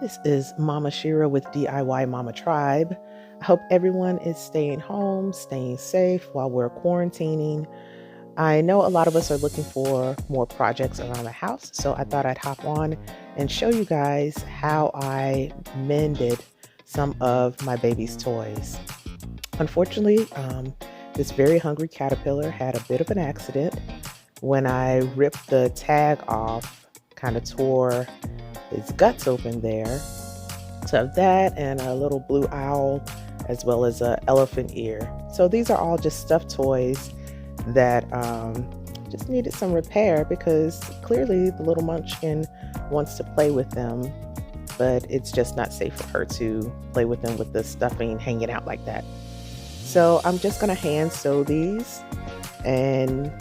This is Mama Shira with DIY Mama Tribe. I hope everyone is staying home, staying safe while we're quarantining. I know a lot of us are looking for more projects around the house, so I thought I'd hop on and show you guys how I mended some of my baby's toys. Unfortunately, this very hungry caterpillar had a bit of an accident. When I ripped the tag off, kind of tore his guts open there. So that and a little blue owl, as well as an elephant ear. So these are all just stuffed toys that just needed some repair because clearly the little munchkin wants to play with them, but it's just not safe for her to play with them with the stuffing hanging out like that. So I'm just gonna hand sew these and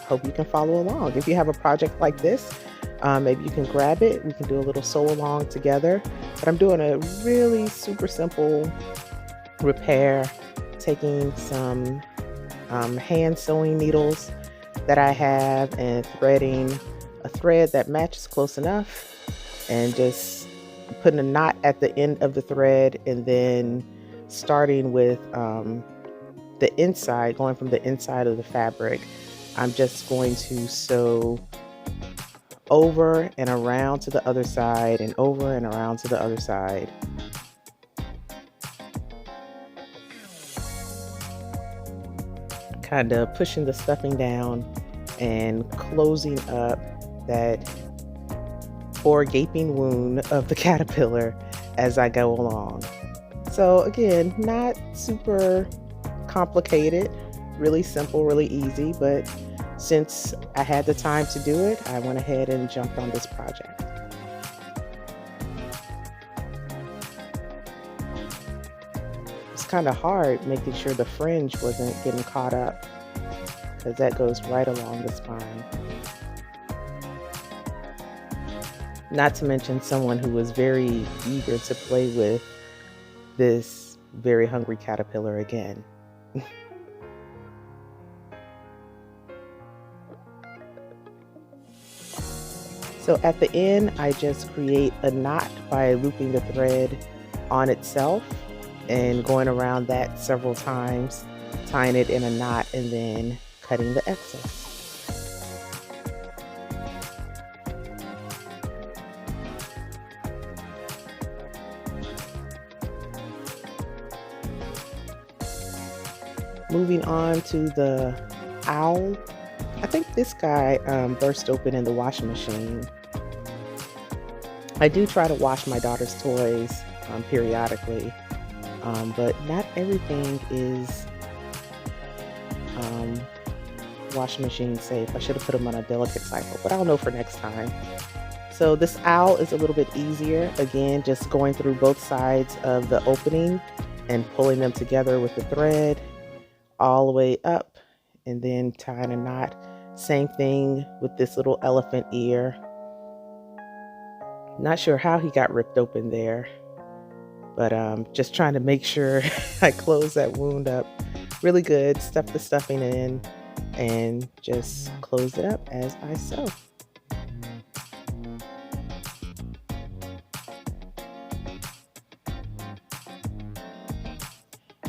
hope you can follow along. If you have a project like this, maybe you can grab it. We can do a little sew along together. But I'm doing a really super simple repair, taking some hand sewing needles that I have and threading a thread that matches close enough and just putting a knot at the end of the thread and then starting with the inside, going from the inside of the fabric. I'm just going to sew over and around to the other side and over and around to the other side. Kind of pushing the stuffing down and closing up that poor gaping wound of the caterpillar as I go along. So again, not super complicated, really simple, really easy, but since I had the time to do it, I went ahead and jumped on this project. It's kind of hard making sure the fringe wasn't getting caught up because that goes right along the spine. Not to mention someone who was very eager to play with this very hungry caterpillar again. So at the end, I just create a knot by looping the thread on itself and going around that several times, tying it in a knot and then cutting the excess. Moving on to the owl. I think this guy burst open in the washing machine. I do try to wash my daughter's toys periodically, but not everything is washing machine safe. I should have put them on a delicate cycle, but I'll know for next time. So this owl is a little bit easier. Again, just going through both sides of the opening and pulling them together with the thread all the way up and then tying a knot. Same thing with this little elephant ear. Not sure how he got ripped open there, but just trying to make sure I close that wound up really good, stuff the stuffing in, and just close it up as I sew.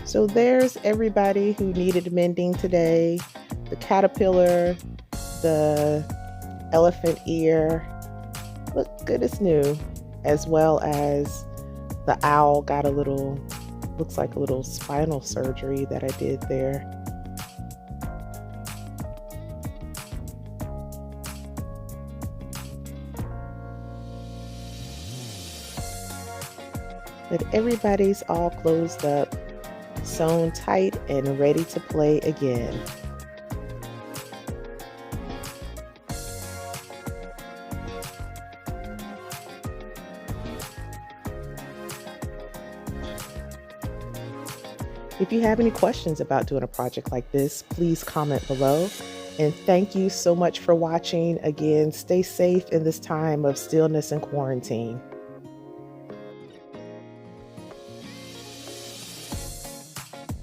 So there's everybody who needed mending today. The caterpillar, the elephant ear, look good as new, as well as the owl got a little, looks like a little spinal surgery that I did there. But everybody's all closed up, sewn tight and ready to play again. If you have any questions about doing a project like this, please comment below. And thank you so much for watching. Again, stay safe in this time of stillness and quarantine.